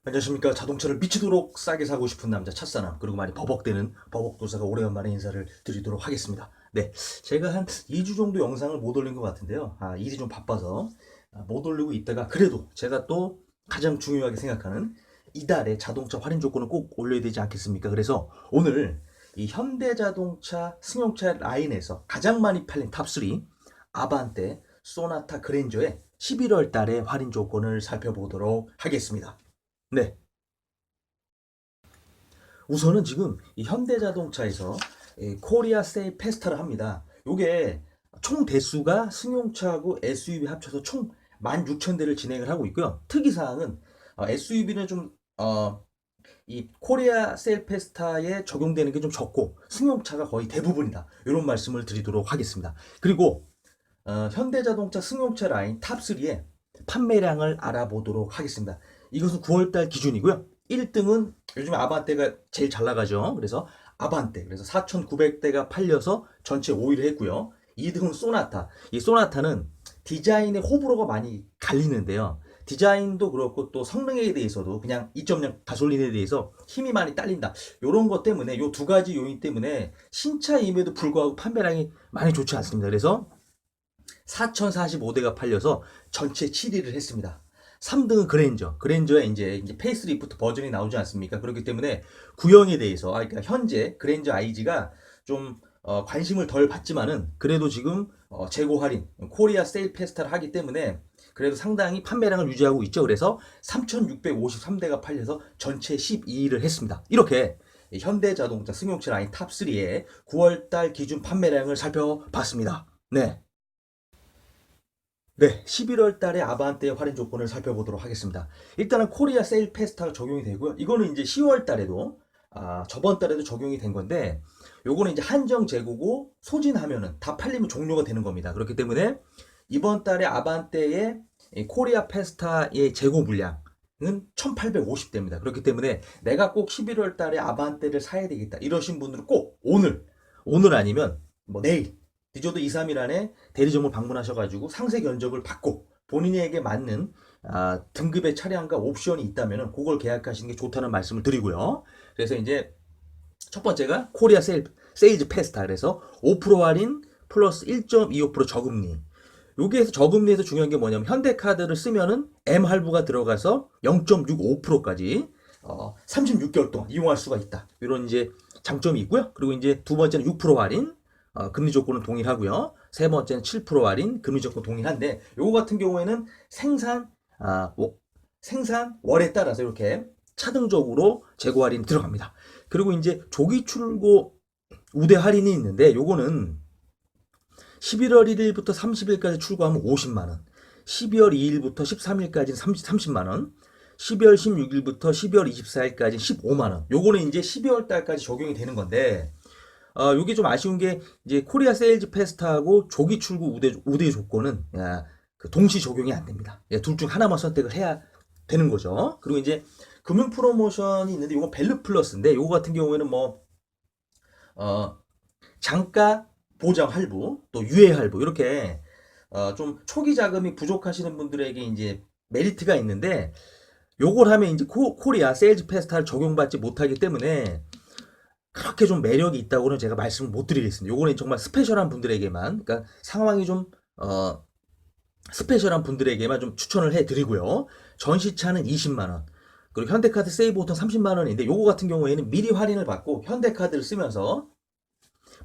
안녕하십니까. 자동차를 미치도록 싸게 사고 싶은 남자 찻사람, 그리고 많이 버벅대는 버벅도사가 오래간만에 인사를 드리도록 하겠습니다. 네, 제가 한 2주 정도 영상을 못 올린 것 같은데요. 일이 좀 바빠서 못 올리고 있다가, 그래도 제가 또 가장 중요하게 생각하는 이달에 자동차 할인 조건을 꼭 올려야 되지 않겠습니까? 그래서 오늘 이 현대자동차 승용차 라인에서 가장 많이 팔린 탑3 아반떼, 소나타, 그랜저의 11월 달에 할인 조건을 살펴보도록 하겠습니다. 네. 우선은 지금 이 현대자동차에서 코리아 세일 페스타를 합니다. 요게 총 대수가 승용차하고 SUV 합쳐서 총 16,000대를 진행을 하고 있고요. 특이사항은 SUV는 좀 이 코리아 세일 페스타에 적용되는 게 좀 적고 승용차가 거의 대부분이다. 이런 말씀을 드리도록 하겠습니다. 그리고 현대자동차 승용차 라인 탑3의 판매량을 알아보도록 하겠습니다. 이것은 9월달 기준이고요. 1등은 요즘 아반떼가 제일 잘 나가죠. 그래서 아반떼, 그래서 4,900대가 팔려서 전체 5위를 했고요. 2등은 소나타. 이 소나타는 디자인의 호불호가 많이 갈리는데요. 디자인도 그렇고 또 성능에 대해서도 그냥 2.0 가솔린에 대해서 힘이 많이 딸린다. 이런 것 때문에 이 두 가지 요인 때문에 신차임에도 불구하고 판매량이 많이 좋지 않습니다. 그래서 4,045대가 팔려서 전체 7위를 했습니다. 3등은 그랜저. 그랜저에 이제 페이스리프트 버전이 나오지 않습니까? 그렇기 때문에 구형에 대해서, 그러니까 현재 그랜저 IG가 좀 관심을 덜 받지만은 그래도 지금 재고 할인, 코리아 세일 페스타를 하기 때문에 그래도 상당히 판매량을 유지하고 있죠. 그래서 3,653대가 팔려서 전체 12위를 했습니다. 이렇게 현대자동차 승용차 라인 탑3의 9월달 기준 판매량을 살펴봤습니다. 네. 네, 11월 달에 아반떼의 할인 조건을 살펴보도록 하겠습니다. 일단은 코리아 세일 페스타가 적용이 되고요. 이거는 이제 10월 달에도, 저번 달에도 적용이 된 건데, 요거는 이제 한정 재고고 소진하면은 다 팔리면 종료가 되는 겁니다. 그렇기 때문에 이번 달에 아반떼의 코리아 페스타의 재고 물량은 1850대입니다. 그렇기 때문에 내가 꼭 11월 달에 아반떼를 사야 되겠다. 이러신 분들은 꼭 오늘 아니면 뭐 내일, 늦어도 2, 3일 안에 대리점을 방문하셔가지고 상세 견적을 받고 본인에게 맞는 등급의 차량과 옵션이 있다면 그걸 계약하시는 게 좋다는 말씀을 드리고요. 그래서 이제 첫 번째가 코리아 세일즈 페스타. 그래서 5% 할인 플러스 1.25% 저금리. 여기에서 저금리에서 중요한 게 뭐냐면 현대카드를 쓰면은 M 할부가 들어가서 0.65%까지 36개월 동안 이용할 수가 있다. 이런 이제 장점이 있고요. 그리고 이제 두 번째는 6% 할인, 금리 조건은 동일하고요. 세 번째는 7% 할인, 금리 조건 동일한데 요거 같은 경우에는 생산 월에 따라서 이렇게 차등적으로 재고 할인 들어갑니다. 그리고 이제 조기 출고 우대 할인이 있는데 요거는 11월 1일부터 30일까지 출고하면 50만 원, 12월 2일부터 13일까지는 30만 원, 12월 16일부터 12월 24일까지는 15만 원. 요거는 이제 12월 달까지 적용이 되는 건데 요게 좀 아쉬운 게 이제 코리아 세일즈 페스타하고 조기 출고 우대 조건은 그 동시 적용이 안 됩니다. 둘 중 하나만 선택을 해야 되는 거죠. 그리고 이제 금융 프로모션이 있는데 요거 벨르 플러스인데 요거 같은 경우에는 뭐 장가 보장 할부, 또 유예 할부 이렇게 좀 초기 자금이 부족하시는 분들에게 이제 메리트가 있는데 요걸 하면 이제 코리아 세일즈 페스타를 적용받지 못하기 때문에 그렇게 좀 매력이 있다고는 제가 말씀을 못 드리겠습니다. 요거는 정말 스페셜한 분들에게만, 그러니까 상황이 좀 스페셜한 분들에게만 좀 추천을 해드리고요. 전시차는 20만 원. 그리고 현대카드 세이브 보통 30만 원인데 요거 같은 경우에는 미리 할인을 받고 현대카드를 쓰면서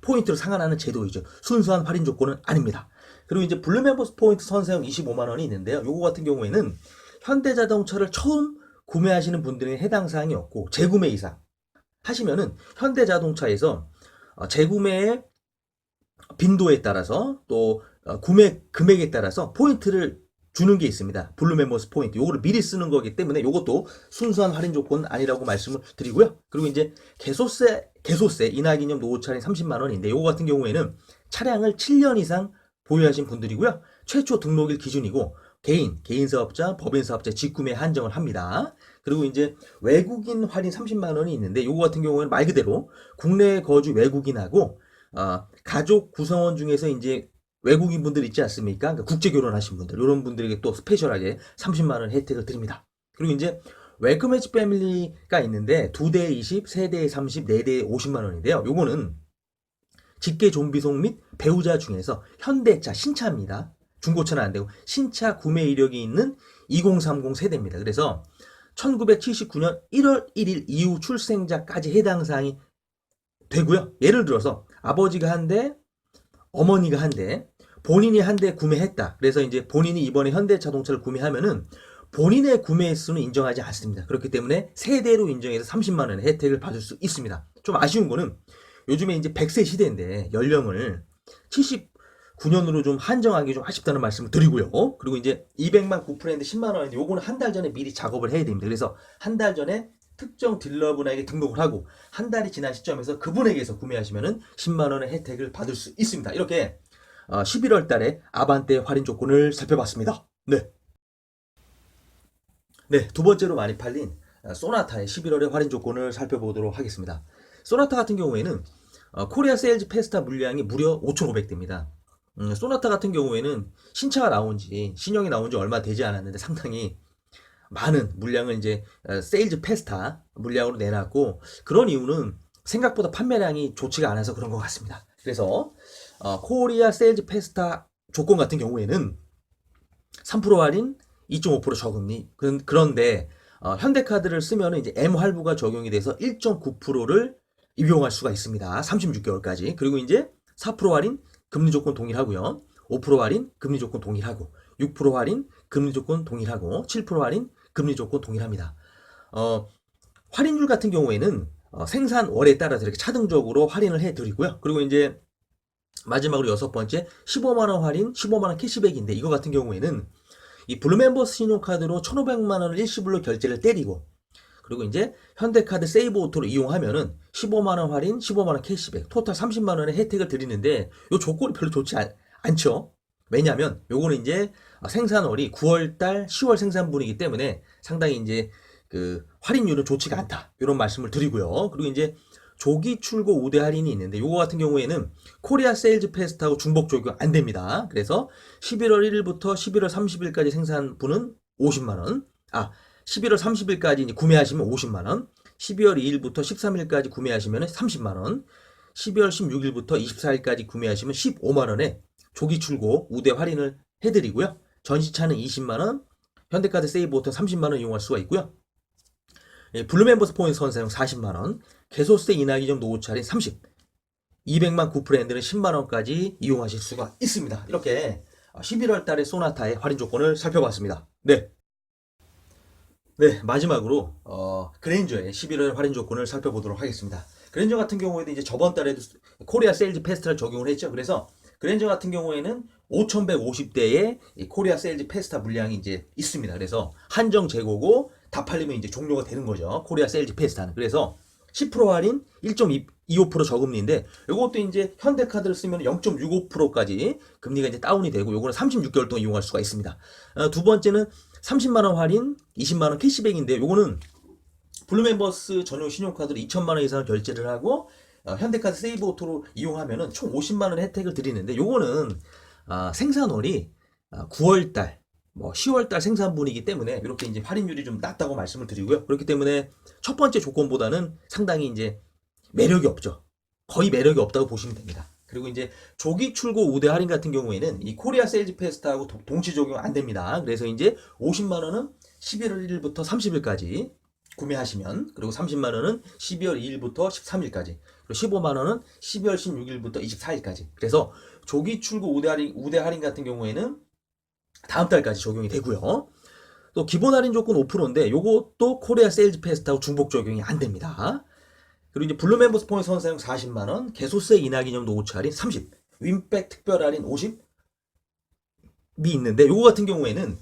포인트로 상환하는 제도이죠. 순수한 할인 조건은 아닙니다. 그리고 이제 블루멤버스 포인트 선사용 25만 원이 있는데요. 요거 같은 경우에는 현대자동차를 처음 구매하시는 분들은 해당 사항이 없고 재구매 이상 하시면은 현대자동차에서 재구매의 빈도에 따라서 또 구매 금액에 따라서 포인트를 주는 게 있습니다. 블루멤버스 포인트. 요거를 미리 쓰는 거기 때문에 요것도 순수한 할인 조건은 아니라고 말씀을 드리고요. 그리고 이제 개소세 인하기념 노후 할인 30만 원인데 요거 같은 경우에는 차량을 7년 이상 보유하신 분들이고요. 최초 등록일 기준이고 개인 사업자, 법인 사업자 직구매 한정을 합니다. 그리고 이제 외국인 할인 30만 원이 있는데 요거 같은 경우에는 말 그대로 국내 거주 외국인하고 가족 구성원 중에서 이제 외국인 분들 있지 않습니까? 그러니까 국제 결혼하신 분들, 이런 분들에게 또 스페셜하게 30만 원 혜택을 드립니다. 그리고 이제 웰컴 엣지 패밀리가 있는데 2대에 20, 3대에 30, 4대에 50만 원인데요. 요거는 직계 좀비송 및 배우자 중에서 현대차 신차입니다. 중고차는 안 되고 신차 구매 이력이 있는 2030 세대입니다. 그래서 1979년 1월 1일 이후 출생자까지 해당 사항이 되고요. 예를 들어서 아버지가 한 대, 어머니가 한 대, 본인이 한 대 구매했다. 그래서 이제 본인이 이번에 현대자동차를 구매하면은 본인의 구매 횟수는 인정하지 않습니다. 그렇기 때문에 세대로 인정해서 30만 원의 혜택을 받을 수 있습니다. 좀 아쉬운 거는 요즘에 이제 100세 시대인데 연령을 79년으로 좀 한정하기 좀 아쉽다는 말씀을 드리고요. 그리고 이제 200만 구프랜드 10만 원인데 요거는 한 달 전에 미리 작업을 해야 됩니다. 그래서 한 달 전에 특정 딜러분에게 등록을 하고 한 달이 지난 시점에서 그분에게서 구매하시면은 10만 원의 혜택을 받을 수 있습니다. 이렇게 11월 달에 아반떼 할인 조건을 살펴봤습니다. 네. 네, 두 번째로 많이 팔린 소나타의 11월의 할인 조건을 살펴보도록 하겠습니다. 소나타 같은 경우에는 코리아 세일즈 페스타 물량이 무려 5,500대입니다. 소나타 같은 경우에는 신차가 나온 지, 신형이 나온 지 얼마 되지 않았는데 상당히 많은 물량을 이제 세일즈 페스타 물량으로 내놨고, 그런 이유는 생각보다 판매량이 좋지가 않아서 그런 것 같습니다. 그래서 코리아 세일즈 페스타 조건 같은 경우에는 3% 할인, 2.5% 저금리. 그런데 현대카드를 쓰면 이제 M 할부가 적용이 돼서 1.9%를 이용할 수가 있습니다. 36개월까지. 그리고 이제 4% 할인, 금리 조건 동일하고요. 5% 할인, 금리 조건 동일하고, 6% 할인, 금리 조건 동일하고, 7% 할인, 금리 조건 동일합니다. 할인율 같은 경우에는 생산월에 따라서 이렇게 차등적으로 할인을 해드리고요. 그리고 이제 마지막으로 여섯 번째 15만원 할인, 15만원 캐시백인데, 이거 같은 경우에는 이 블루멤버스 신용카드로 1,500만원을 일시불로 결제를 때리고, 그리고 이제 현대카드 세이브 오토로 이용하면은 15만원 할인, 15만원 캐시백, 토탈 30만원의 혜택을 드리는데, 요 조건이 별로 좋지 않죠. 왜냐면 요거는 이제 생산월이 9월달 10월 생산분이기 때문에 상당히 이제 그 할인율은 좋지가 않다, 이런 말씀을 드리고요. 그리고 이제 조기 출고 우대 할인이 있는데, 요거 같은 경우에는 코리아 세일즈 페스트하고 중복 적용 안 됩니다. 그래서 11월 1일부터 11월 30일까지 생산분은 50만원, 11월 30일까지 이제 구매하시면 50만원, 12월 2일부터 13일까지 구매하시면 30만원, 12월 16일부터 24일까지 구매하시면 15만원에 조기 출고 우대 할인을 해드리고요. 전시차는 20만원, 현대카드 세이브 오토 30만원 이용할 수가 있고요. 블루멤버스 포인트 선사용 40만원, 개소세 인하기점 노후차 할인 30, 200만 구프랜드는 10만원까지 이용하실 수가 있습니다. 이렇게 11월 달에 소나타의 할인 조건을 살펴봤습니다. 네. 네, 마지막으로 그랜저의 11월 할인 조건을 살펴보도록 하겠습니다. 그랜저 같은 경우에도 이제 저번 달에도 코리아 세일즈 페스타를 적용을 했죠. 그래서 그랜저 같은 경우에는 5,150대의 코리아 세일즈 페스타 물량이 이제 있습니다. 그래서 한정 재고고 다 팔리면 이제 종료가 되는 거죠. 코리아 세일즈 페스타는. 그래서 10% 할인, 1.25% 저금리인데, 이것도 이제 현대카드를 쓰면 0.65%까지 금리가 이제 다운이 되고, 요거는 36개월 동안 이용할 수가 있습니다. 두 번째는 30만원 할인, 20만원 캐시백인데, 요거는 블루멤버스 전용 신용카드로 2천만원 이상을 결제를 하고 현대카드 세이브 오토로 이용하면은 총 50만원 혜택을 드리는데, 요거는 생산월이 9월달, 10월달 생산분이기 때문에 이렇게 이제 할인율이 좀 낮다고 말씀을 드리고요. 그렇기 때문에 첫 번째 조건보다는 상당히 이제 매력이 없죠. 거의 매력이 없다고 보시면 됩니다. 그리고 이제 조기 출고 우대 할인 같은 경우에는 이 코리아 세일즈 페스타하고 동시 적용 안 됩니다. 그래서 이제 50만 원은 11월 1일부터 30일까지 구매하시면, 그리고 30만 원은 12월 2일부터 13일까지, 그리고 15만 원은 12월 16일부터 24일까지. 그래서 조기 출고 우대 할인 같은 경우에는 다음 달까지 적용이 되고요. 또 기본 할인 조건 5%인데 요것도 코리아 세일즈 페스타하고 중복 적용이 안 됩니다. 그리고 이제 블루멤버스 포인트 선사용 40만원, 개소세 인하 기념 노후차 할인 30, 윈백 특별 할인 50이 있는데, 요거 같은 경우에는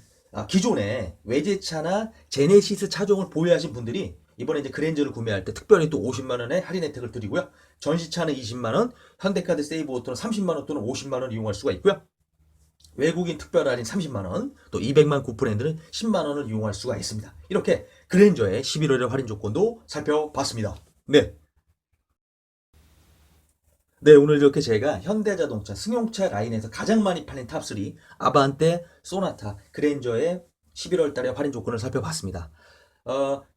기존에 외제차나 제네시스 차종을 보유하신 분들이 이번에 이제 그랜저를 구매할 때 특별히 또 50만원의 할인 혜택을 드리고요. 전시차는 20만원, 현대카드 세이브 오토는 30만원 또는 50만원 이용할 수가 있고요. 외국인 특별 할인 30만원, 또 200만 구프랜드는 10만원을 이용할 수가 있습니다. 이렇게 그랜저의 11월의 할인 조건도 살펴봤습니다. 네. 네, 오늘 이렇게 제가 현대자동차 승용차 라인에서 가장 많이 팔린 탑3 아반떼, 소나타, 그랜저의 11월 달의 할인 조건을 살펴봤습니다.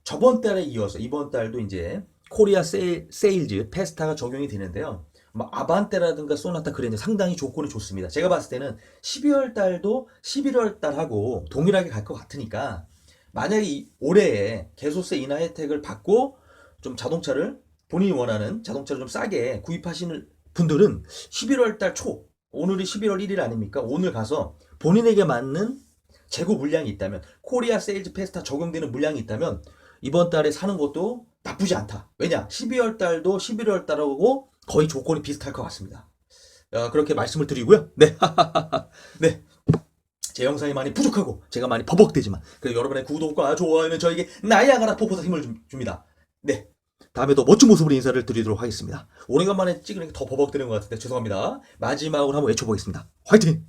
저번 달에 이어서 이번 달도 이제 코리아 세일즈 페스타가 적용이 되는데요. 뭐 아반떼라든가 소나타 그랜저 상당히 조건이 좋습니다. 제가 봤을 때는 12월 달도 11월 달하고 동일하게 갈 것 같으니까 만약에 올해에 개소세 인하 혜택을 받고 좀 자동차를 본인이 원하는 자동차를 좀 싸게 구입하시는 분들은 11월 달 초, 오늘이 11월 1일 아닙니까? 오늘 가서 본인에게 맞는 재고 물량이 있다면, 코리아 세일즈 페스타 적용되는 물량이 있다면 이번 달에 사는 것도 나쁘지 않다. 왜냐? 12월 달도 11월 달하고 거의 조건이 비슷할 것 같습니다. 그렇게 말씀을 드리고요. 네. 네. 제 영상이 많이 부족하고 제가 많이 버벅대지만 그래도 여러분의 구독과 좋아요는 저에게 나야가라 폭포사 힘을 줍니다. 네. 다음에 더 멋진 모습으로 인사를 드리도록 하겠습니다. 오래간만에 찍으니까 더 버벅대는 것 같은데 죄송합니다. 마지막으로 한번 외쳐보겠습니다. 화이팅!